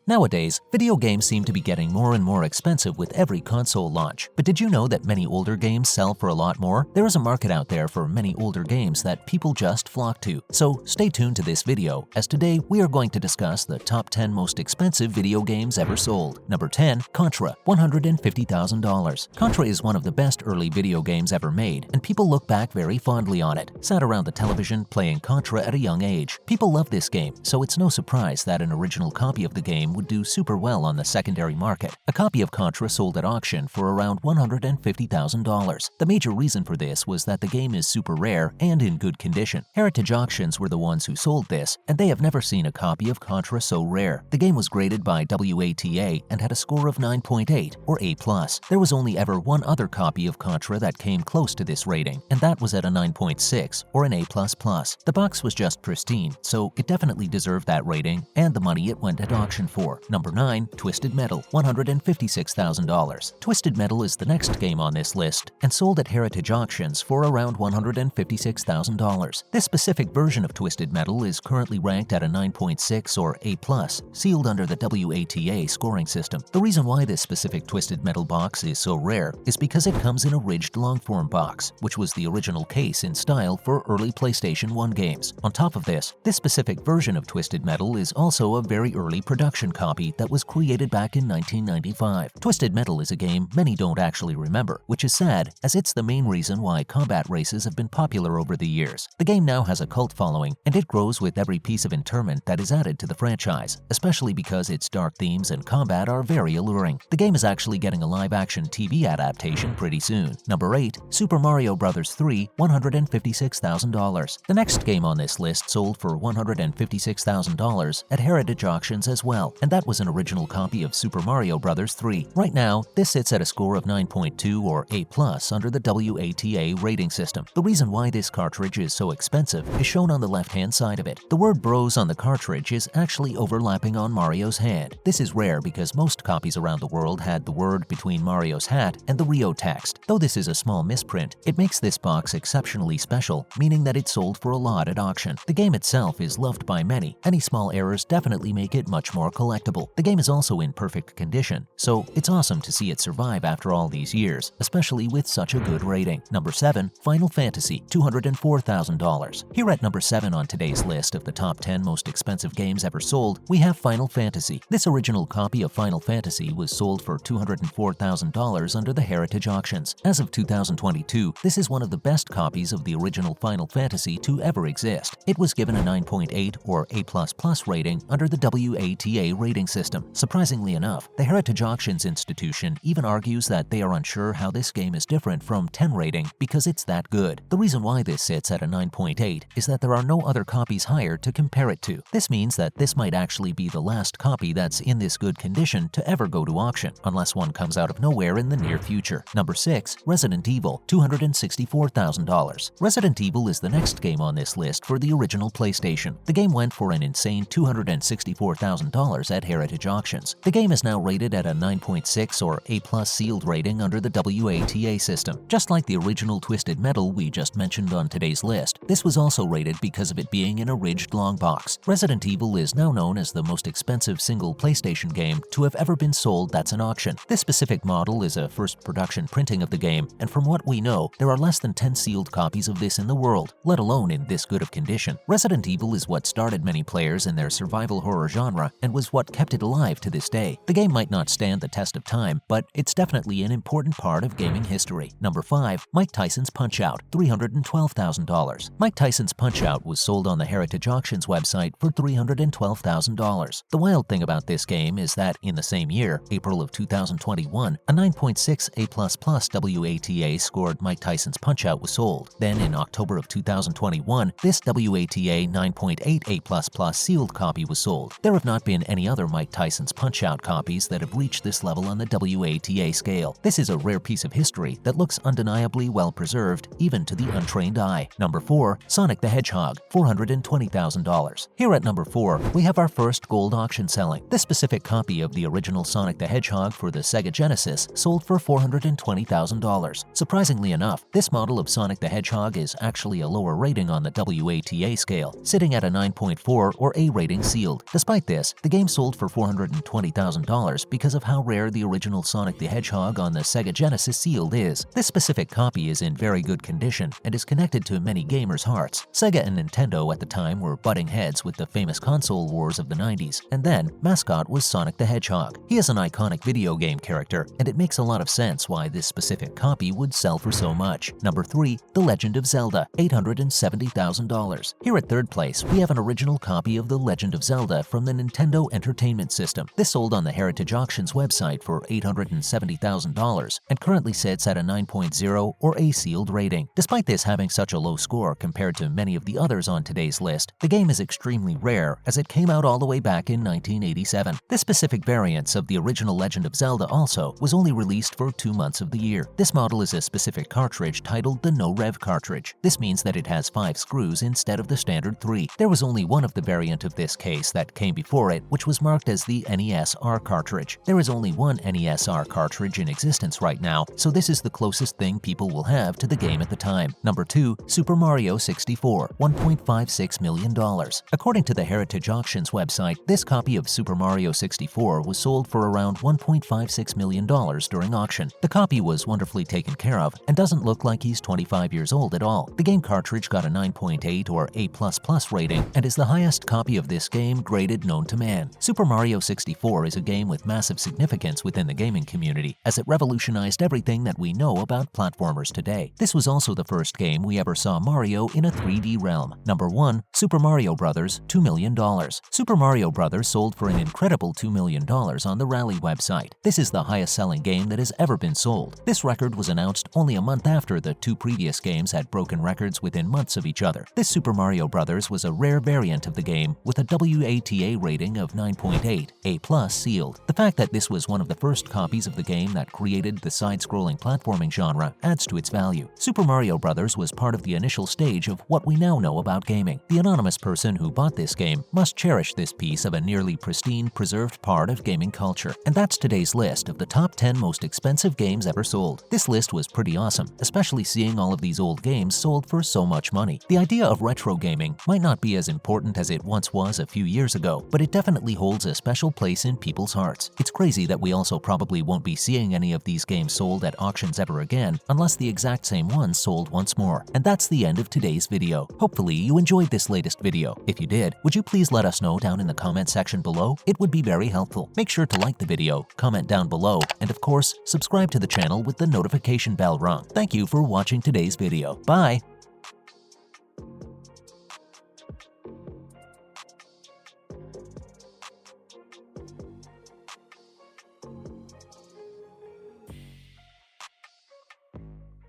Nowadays, video games seem to be getting more and more expensive with every console launch. But did you know that many older games sell for a lot more? There is a market out there for many older games that people just flock to. So stay tuned to this video, as today we are going to discuss the top 10 most expensive video games ever sold. Number 10. Contra, $150,000. Contra is one of the best early video games ever made, and people look back very fondly on it. Sat around the television playing Contra at a young age. People love this game, so it's no surprise that an original copy of the game would do super well on the secondary market. A copy of Contra sold at auction for around $150,000. The major reason for this was that the game is super rare and in good condition. Heritage Auctions were the ones who sold this, and they have never seen a copy of Contra so rare. The game was graded by WATA and had a score of 9.8 or A+. There was only ever one other copy of Contra that came close to this rating, and that was at a 9.6 or an A++. The box was just pristine, so it definitely deserved that rating and the money it went at auction for. Number 9. Twisted Metal, $156,000. Twisted Metal is the next game on this list and sold at Heritage Auctions for around $156,000. This specific version of Twisted Metal is currently ranked at a 9.6 or A+, sealed under the WATA scoring system. The reason why this specific Twisted Metal box is so rare is because it comes in a ridged longform box, which was the original case in style for early PlayStation 1 games. On top of this specific version of Twisted Metal is also a very early production copy that was created back in 1995. Twisted Metal is a game many don't actually remember, which is sad, as it's the main reason why combat races have been popular over the years. The game now has a cult following, and it grows with every piece of interment that is added to the franchise, especially because its dark themes and combat are very alluring. The game is actually getting a live-action TV adaptation pretty soon. Number 8. Super Mario Bros. 3, $156,000. The next game on this list sold for $156,000 at Heritage Auctions as well, and that was an original copy of Super Mario Bros. 3. Right now, this sits at a score of 9.2 or A+ under the WATA rating system. The reason why this cartridge is so expensive is shown on the left-hand side of it. The word Bros on the cartridge is actually overlapping on Mario's hand. This is rare because most copies around the world had the word between Mario's hat and the Rio text. Though this is a small misprint, it makes this box exceptionally special, meaning that it sold for a lot at auction. The game itself is loved by many. Any small errors definitely make it much more collectible. The game is also in perfect condition, so it's awesome to see it survive after all these years, especially with such a good rating. Number 7. Final Fantasy, $204,000. Here at number 7 on today's list of the top 10 most expensive games ever sold, we have Final Fantasy. This original copy of Final Fantasy was sold for $204,000 under the Heritage Auctions. As of 2022, this is one of the best copies of the original Final Fantasy to ever exist. It was given a 9.8 or A++ rating under the WATA rating system. Surprisingly enough, the Heritage Auctions institution even argues that they are unsure how this game is different from 10 rating because it's that good. The reason why this sits at a 9.8 is that there are no other copies higher to compare it to. This means that this might actually be the last copy that's in this good condition to ever go to auction, unless one comes out of nowhere in the near future. Number 6. Resident Evil, $264,000. Resident Evil is the next game on this list for the original PlayStation. The game went for an insane $264,000 at Heritage Auctions. The game is now rated at a 9.6 or A+ sealed rating under the WATA system. Just like the original Twisted Metal we just mentioned on today's list, this was also rated because of it being in a ridged long box. Resident Evil is now known as the most expensive single PlayStation game to have ever been sold that's an auction. This specific model is a first production printing of the game, and from what we know, there are less than 10 sealed copies of this in the world, let alone in this good of condition. Resident Evil is what started many players in their survival horror genre and was what kept it alive to this day. The game might not stand the test of time, but it's definitely an important part of gaming history. Number 5. Mike Tyson's Punch-Out, $312,000. Mike Tyson's Punch-Out was sold on the Heritage Auctions website for $312,000. The wild thing about this game is that in the same year, April of 2021, a 9.6 A++ WATA scored Mike Tyson's Punch-Out was sold. Then in October of 2021, this WATA 9.8 A++ sealed copy was sold. There have not been any other Mike Tyson's Punch-Out copies that have reached this level on the WATA scale. This is a rare piece of history that looks undeniably well preserved, even to the untrained eye. Number 4. Sonic the Hedgehog, $420,000. Here at number 4, we have our first gold auction selling. This specific copy of the original Sonic the Hedgehog for the Sega Genesis sold for $420,000. Surprisingly enough, this model of Sonic the Hedgehog is actually a lower rating on the WATA scale, sitting at a 9.4 or A rating sealed. Despite this, the game sold for $420,000 because of how rare the original Sonic the Hedgehog on the Sega Genesis sealed is. This specific copy is in very good condition and is connected to many gamers' hearts. Sega and Nintendo at the time were butting heads with the famous console wars of the 90s, and then mascot was Sonic the Hedgehog. He is an iconic video game character, and it makes a lot of sense why this specific copy would sell for so much. Number 3. The Legend of Zelda, $870,000. Here at third place, we have an original copy of The Legend of Zelda from the Nintendo Entertainment System. This sold on the Heritage Auctions website for $870,000 and currently sits at a 9.0 or A sealed rating. Despite this having such a low score compared to many of the others on today's list, the game is extremely rare as it came out all the way back in 1987. This specific variant of the original Legend of Zelda also was only released for 2 months of the year. This model is a specific cartridge titled the No-Rev cartridge. This means that it has 5 screws instead of the standard 3. There was only one of the variant of this case that came before it, which was marked as the NES-R cartridge. There is only one NES-R cartridge in existence right now, so this is the closest thing people will have to the game at the time. Number 2. Super Mario 64, $1.56 million. According to the Heritage Auctions website, this copy of Super Mario 64 was sold for around $1.56 million during auction. The copy was wonderfully taken care of and doesn't look like he's 25 years old at all. The game cartridge got a 9.8 or A++ rating and is the highest copy of this game graded known to man. Super Mario 64 is a game with massive significance within the gaming community, as it revolutionized everything that we know about platformers today. This was also the first game we ever saw Mario in a 3D realm. Number 1. Super Mario Bros. $2 million. Super Mario Bros. Sold for an incredible $2 million on the Rally website. This is the highest selling game that has ever been sold. This record was announced only a month after the 2 previous games had broken records within months of each other. This Super Mario Bros. Was a rare variant of the game with a WATA rating of 9.8, A+ sealed. The fact that this was one of the first copies of the game that created the side-scrolling platforming genre adds to its value. Super Mario Bros. Was part of the initial stage of what we now know about gaming. The anonymous person who bought this game must cherish this piece of a nearly pristine, preserved part of gaming culture. And that's today's list of the top 10 most expensive games ever sold. This list was pretty awesome, especially seeing all of these old games sold for so much money. The idea of retro gaming might not be as important as it once was a few years ago, but it definitely holds a special place in people's hearts. It's crazy that we also probably won't be seeing any of these games sold at auctions ever again, unless the exact same ones sold once more. And that's the end of today's video. Hopefully you enjoyed this latest video. If you did, would you please let us know down in the comment section below? It would be very helpful. Make sure to like the video, comment down below, and of course, subscribe to the channel with the notification bell rung. Thank you for watching today's video. Bye!